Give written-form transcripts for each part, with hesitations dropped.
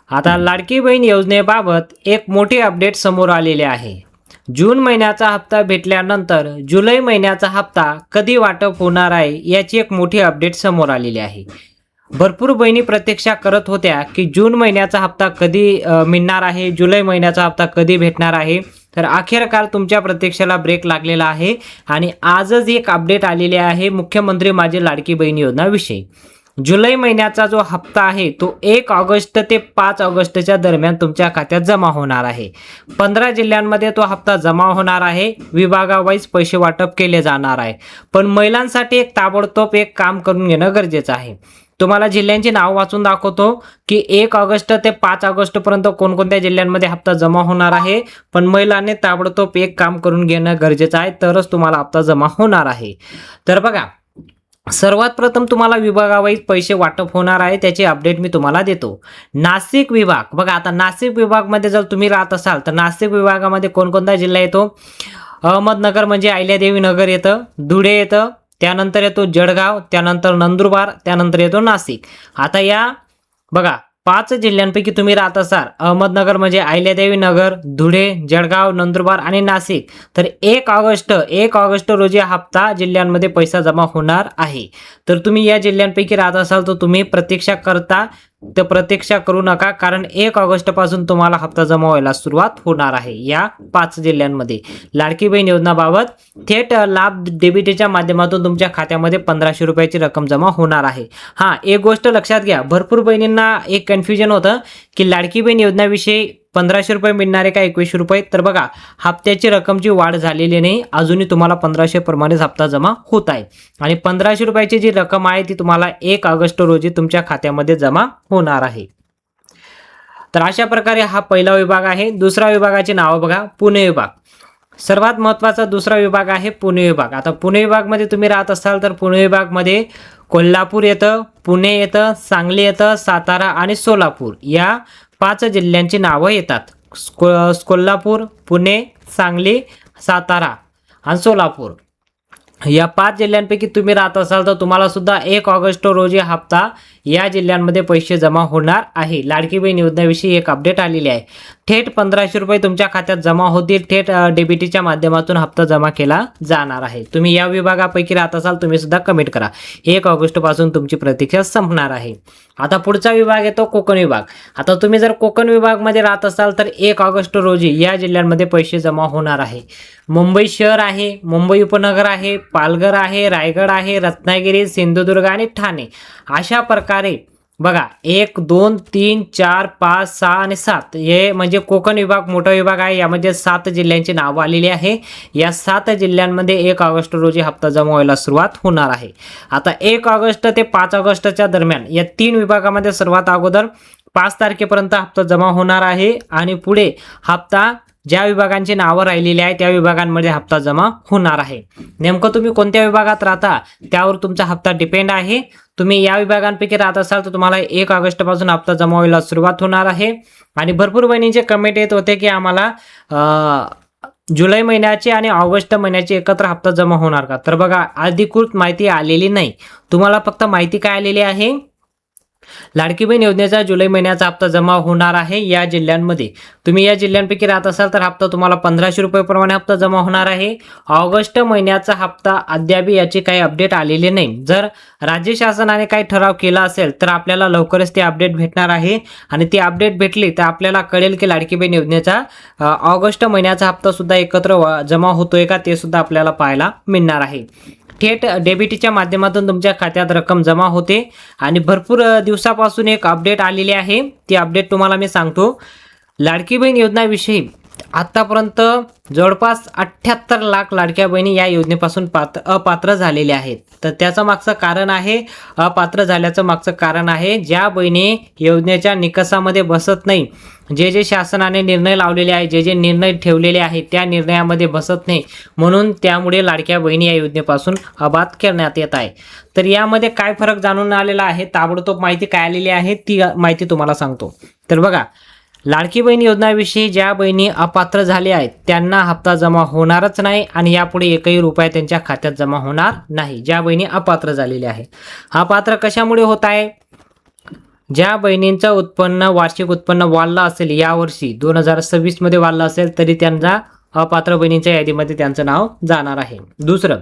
आता लाडकी बहीण योजनेबाबत एक मोठी अपडेट समोर आलेले आहे। जून महिन्याचा हप्ता भेटल्यानंतर जुलै महिन्याचा हप्ता कधी वाटप होणार आहे याची एक मोठी अपडेट समोर आलेली आहे। भरपूर बहिणी प्रतीक्षा करत होत्या की जून महिन्याचा हप्ता कधी मिळणार आहे, जुलै महिन्याचा हप्ता कधी भेटणार आहे। तर अखेरकार तुमच्या प्रतीक्षेला ब्रेक लागलेला आहे आणि आजच एक अपडेट आलेली आहे मुख्यमंत्री माझी लाडकी बहीण योजना विषयी। जुलै महिन्याचा जो हप्ता आहे तो 1 ऑगस्ट ते 5 ऑगस्टच्या दरम्यान तुमच्या खात्यात जमा होणार आहे। 15 जिल्ह्यांमध्ये तो हप्ता जमा होणार आहे। विभागावाईज पैसे वाटप केले जाणार आहे। पण महिलांसाठी एक ताबडतोब एक काम करून घेणं गरजेचं आहे। तुम्हाला जिल्ह्यांची नाव वाचून दाखवतो की 1 ऑगस्ट ते 5 ऑगस्ट पर्यंत कोणकोणत्या जिल्ह्यांमध्ये हप्ता जमा होणार आहे। पण महिलांनी ताबडतोब एक काम करून घेणं गरजेचं आहे, तरच तुम्हाला हप्ता जमा होणार आहे। तर बघा, सर्वात प्रथम तुम्हाला विभागावाईज पैसे वाटप होणार आहे, त्याची अपडेट मी तुम्हाला देतो। नाशिक विभाग बघा, आता नाशिक विभागमध्ये जर तुम्ही राहत असाल तर नाशिक विभागामध्ये कोणकोणता जिल्हा येतो? अहमदनगर म्हणजे अहिल्यादेवी नगर येतं, धुळे येतं, त्यानंतर येतो जळगाव, त्यानंतर नंदुरबार, त्यानंतर येतो नाशिक। आता या बघा 5 जिल्ह्यांपैकी तुम्ही राहत असाल, अहमदनगर म्हणजे अहिल्यादेवी नगर, धुळे, जळगाव, नंदुरबार आणि नाशिक, तर 1 ऑगस्ट रोजी हप्ता जिल्ह्यांमध्ये पैसा जमा होणार आहे। तर तुम्ही या जिल्ह्यांपैकी राहत असाल तर तुम्ही प्रतीक्षा करता तर प्रतीक्षा करू नका, कारण 1 ऑगस्ट पासून तुम्हाला हप्ता जमा व्हायला सुरुवात होणार आहे। या 5 जिल्ह्यांमध्ये लाडकी बहीण योजनाबाबत थेट लाभ डीबीटीच्या माध्यमातून तुमच्या खात्यामध्ये 1500 रुपयाची रक्कम जमा होणार आहे। हां, एक गोष्ट लक्षात घ्या, भरपूर बहिणींना एक कन्फ्युजन होतं की लाडकी बहीण योजनेविषयी 1500 रुपये मिळणारे का 2100 रुपये? तर बघा, हप्त्याची रक्कमची वाढ झालेली नाही, अजूनही तुम्हाला 1500 प्रमाणेच हप्ता जमा होत आहे आणि 1500 रुपयाची जी रक्कम आहे ती तुम्हाला 1 ऑगस्ट रोजी तुमच्या खात्यामध्ये जमा होणार आहे। तर अशा प्रकारे हा पहिला विभाग आहे। दुसरा विभागाचे नाव बघा, पुणे विभाग। सर्वात महत्त्वाचा दुसरा विभाग आहे पुणे विभाग। आता पुणे विभागमध्ये तुम्ही राहत असाल तर पुणे विभागमध्ये कोल्हापूर येतं, पुणे येतं, सांगली येतं, सातारा आणि सोलापूर या 5 जिल्ह्यांची नावं येतात। कोल्हापूर, पुणे, सांगली, सातारा आणि सोलापूर या 5 जिल्ह्यांपैकी तुम्ही राहत असाल तर तुम्हाला सुद्धा 1 ऑगस्ट रोजी हप्ता या जिल्ह्यांमध्ये पैसे जमा होणार आहे। लाडकी बहीण योजनेविषयी एक अपडेट आलेली आहे। थेट 1500 रुपये तुमच्या खात्यात जमा होतील, थेट डीबीटीच्या माध्यमातून हप्ता जमा केला जाणार आहे। तुम्ही या विभागापैकी राहत असाल तुम्ही सुद्धा कमेंट करा। 1 ऑगस्ट पासून तुमची प्रतीक्षा संपणार आहे। आता पुढचा विभाग येतो कोकण विभाग। आता तुम्ही जर कोकण विभागमध्ये राहत असाल तर 1 ऑगस्ट रोजी या जिल्ह्यांमध्ये पैसे जमा होणार आहे। मुंबई शहर आहे, मुंबई उपनगर आहे, पालघर आहे, रायगड आहे, रत्नागिरी, सिंधुदुर्ग आणि ठाणे अशा प्रकारे बघा 1 2 3 4 5 6 आणि 7 हे म्हणजे कोकण विभाग मोठा विभाग आहे। यामध्ये 7 जिल्ह्यांची नावं आलेली आहे। या 7 जिल्ह्यांमध्ये 1 ऑगस्ट रोजी हप्ता जमा व्हायला सुरुवात होणार आहे। आता 1 ऑगस्ट ते 5 ऑगस्टच्या दरम्यान या 3 विभागामध्ये सर्वात अगोदर 5 तारखेपर्यंत हप्ता जमा होणार आहे आणि पुढे हप्ता ज्या विभागांची नावं राहिलेली आहे त्या विभागांमध्ये हप्ता जमा होणार आहे। नेमकं तुम्ही कोणत्या विभागात राहता त्यावर तुमचा हप्ता डिपेंड आहे। तुम्ही या विभागांपैकी राहत असाल तर तुम्हाला 1 ऑगस्ट पासून हप्ता जमा व्हायला सुरुवात होणार आहे। आणि भरपूर बहिणींचे कमेंट येत होते की आम्हाला जुलै महिन्याचे आणि ऑगस्ट महिन्याचे एकत्र हप्ता जमा होणार का? तर बघा, अधिकृत माहिती आलेली नाही। तुम्हाला फक्त माहिती काय आलेली आहे, लाडकी बहीण योजनेचा जुलै महिन्याचा हप्ता जमा होणार आहे या जिल्ह्यांमध्ये। तुम्ही या जिल्ह्यांपैकी राहत असाल तर हप्ता तुम्हाला 1500 रुपये प्रमाणे हप्ता जमा होणार आहे। ऑगस्ट महिन्याचा हप्ता अद्याप याची काही अपडेट आलेली नाही। जर राज्य शासनाने काही ठराव केला असेल तर आपल्याला लवकरच ती अपडेट भेटणार आहे आणि ती अपडेट भेटली तर आपल्याला कळेल की लाडकी बहीण योजनेचा ऑगस्ट महिन्याचा हप्ता सुद्धा एकत्र जमा होतोय का ते सुद्धा आपल्याला पाहायला मिळणार आहे। थेट डीबीटीच्या माध्यमातून तुमच्या खात्यात रक्कम जमा होते आणि भरपूर दिवसापासून एक अपडेट आलेली आहे, ती अपडेट तुम्हाला मी सांगतो। लाडकी बहीण योजनेविषयी आतापर्यंत जवळपास 78 लाख लाडक्या बहिणी या योजनेपासून अपात्र झालेल्या आहेत। तर त्याचं मागचं कारण आहे, अपात्र झाल्याचं मागचं कारण आहे, ज्या बहिणी योजनेच्या निकषामध्ये बसत नाही, जे शासनाने निर्णय लावलेले आहे, जे निर्णय ठेवलेले आहेत त्या निर्णयामध्ये बसत नाही, म्हणून त्यामुळे लाडक्या बहिणी या योजनेपासून अबाद करण्यात येत आहे। तर यामध्ये काय फरक जाणून आलेला आहे, ताबडतोब माहिती काय आलेली आहे ती माहिती तुम्हाला सांगतो। तर बघा, लाडकी बहीण योजनेविषयी ज्या बहिणी अपात्र झाल्या आहेत त्यांना हप्ता जमा होणारच नाही आणि यापुढे एकही रुपया त्यांच्या खात्यात जमा होणार नाही, ज्या बहिणी अपात्र झालेल्या आहेत। अपात्र कशामुळे होत आहे? ज्या बहिणींचं वार्षिक उत्पन्न वाढलं असेल यावर्षी 2026 मध्ये वाढलं असेल तरी त्यांना अपात्र बहिणींच्या यादीमध्ये त्यांचं नाव जाणार आहे. दुसरं,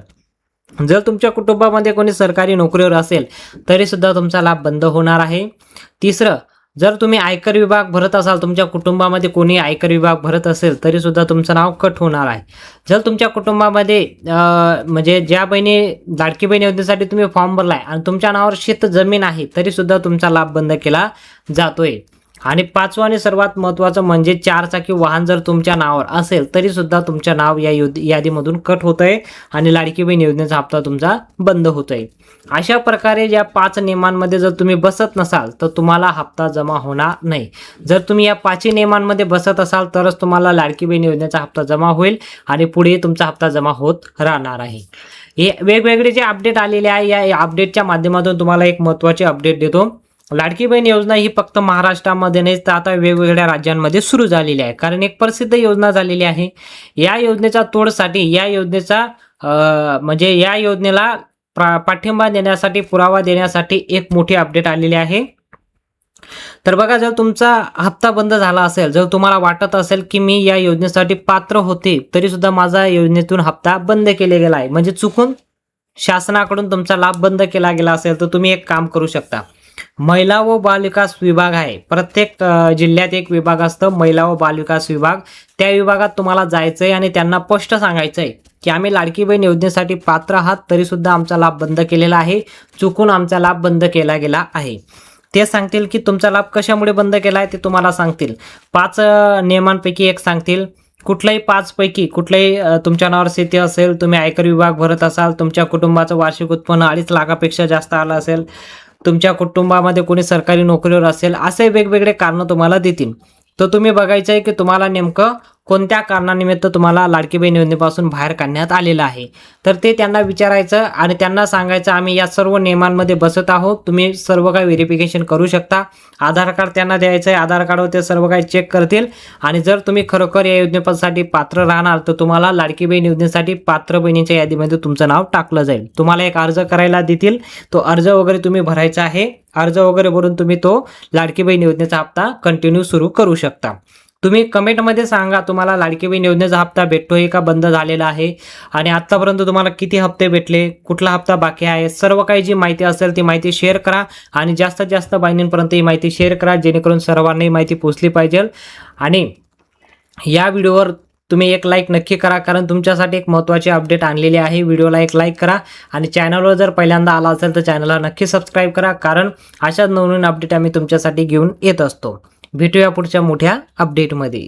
जर तुमच्या कुटुंबामध्ये कोणी सरकारी नोकरीवर असेल तरी सुद्धा तुमचा लाभ बंद होणार आहे. तिसरं, जर तुम्ही आयकर विभाग भरत असाल, तुमच्या कुटुंबामध्ये कोणी आयकर विभाग भरत असेल तरी सुद्धा तुमचं नाव कट होणार आहे. जर तुमच्या कुटुंबामध्ये म्हणजे ज्या बहिणी लाडकी बहीण योजनेसाठी तुम्ही फॉर्म भरलाय आणि तुमच्या नावावर शेत जमीन आहे तरी सुद्धा तुमचा लाभ बंद केला जातोय. आणि पाचवं आणि सर्वात महत्त्वाचं म्हणजे 4 चाकी वाहन जर तुमच्या नावावर असेल तरी सुद्धा तुमच्या नाव या यादीमधून कट होतंय आणि लाडकी बहीण योजनेचा हप्ता तुमचा बंद होतोय. अशा प्रकारे या 5 नियमांमध्ये जर तुम्ही बसत नसाल तर तुम्हाला हप्ता जमा होणार नाही. जर तुम्ही या 5 नियमांमध्ये बसत असाल तरच तुम्हाला लाडकी बहीण योजनेचा हप्ता जमा होईल आणि पुढे तुमचा हप्ता जमा होत राहणार आहे. हे वेगवेगळे जे अपडेट आलेले आहे या अपडेटच्या माध्यमातून तुम्हाला एक महत्त्वाचे अपडेट देतो. लाडकी बहीण योजना ही फक्त महाराष्ट्रामध्ये नाही तर आता वेगवेगळ्या राज्यांमध्ये सुरू झालेली आहे, कारण एक प्रसिद्ध योजना झालेली आहे. या योजनेचा तोडसाठी या योजनेला पाठिंबा देण्यासाठी, पुरावा देण्यासाठी एक मोठी अपडेट आलेली आहे. तर बघा, जर तुमचा हप्ता बंद झाला असेल, जर तुम्हाला वाटत असेल की मी या योजनेसाठी पात्र होते तरी सुद्धा माझा योजनेतून हप्ता बंद केला गेला आहे, म्हणजे चुकून शासनाकडून तुमचा लाभ बंद केला गेला असेल, तर तुम्ही एक काम करू शकता. महिला व बालविकास विभाग आहे, प्रत्येक जिल्ह्यात एक विभाग असतं महिला व बालविकास विभाग. त्या विभागात तुम्हाला जायचंय आणि त्यांना स्पष्ट सांगायचंय की आम्ही लाडकी बहीण योजनेसाठी पात्र आहात तरी सुद्धा आमचा लाभ बंद केलेला आहे, चुकून आमचा लाभ बंद केला गेला आहे. ते सांगतील की तुमचा लाभ कशामुळे बंद केला आहे ते तुम्हाला सांगतील. 5 नियमांपैकी एक सांगतील. कुठल्याही 5 पैकी कुठल्याही तुमच्या नावावर शेती असेल, तुम्ही आयकर विभाग भरत असाल, तुमच्या कुटुंबाचं वार्षिक उत्पन्न 2.5 लाखापेक्षा जास्त आलं असेल, तुमच्या कुटुंबामध्ये कोणी सरकारी नोकरीवर असेल, असे वेगवेगळे कारण तुम्हाला देतील. तर तुम्ही बघायचं आहे की तुम्हाला नेमकं कोणत्या कारणानिमित्त तुम्हाला लाडकी बहीण योजनेपासून बाहेर काढण्यात आलेलं आहे. तर ते त्यांना विचारायचं आणि त्यांना सांगायचं आम्ही या सर्व नियमांमध्ये बसत आहोत, तुम्ही सर्व काही व्हेरिफिकेशन करू शकता. आधार कार्ड त्यांना द्यायचं आहे, आधार कार्डवर ते सर्व काही चेक करतील आणि जर तुम्ही खरोखर या योजनेसाठी पात्र राहणार तर तुम्हाला लाडकी बहीण योजनेसाठी पात्र बहिणींच्या यादीमध्ये तुमचं नाव टाकलं जाईल. तुम्हाला एक अर्ज करायला देतील, तो अर्ज वगैरे तुम्ही भरायचा आहे. अर्ज वगैरे भरून तुम्ही तो लाडकी बहीण योजनेचा हप्ता कंटिन्यू सुरू करू शकता. तुम्ही कमेंटमध्ये सांगा तुम्हाला लाडकी बहीण योजनेचा हप्ता भेटतोय का बंद झालेला आहे आणि आतापर्यंत तुम्हाला किती हप्ते भेटले, कुठला हप्ता बाकी आहे, सर्व काही जी माहिती असेल ती माहिती शेअर करा आणि जास्तीत जास्त बहिणींपर्यंत ही माहिती शेअर करा जेणेकरून सर्वांना माहिती पोहोचली पाहिजे. आणि या व्हिडिओवर तुम्ही एक लाईक नक्की करा, कारण तुमच्यासाठी एक महत्त्वाची अपडेट आणलेली आहे. व्हिडिओला एक लाईक करा आणि चॅनलवर जर पहिल्यांदा आला असेल तर चॅनलला नक्की सबस्क्राईब करा, कारण अशा नवनवीन अपडेट आम्ही तुमच्यासाठी घेऊन येत असतो. भेटूया पुढच्या मोठ्या अपडेटमध्ये.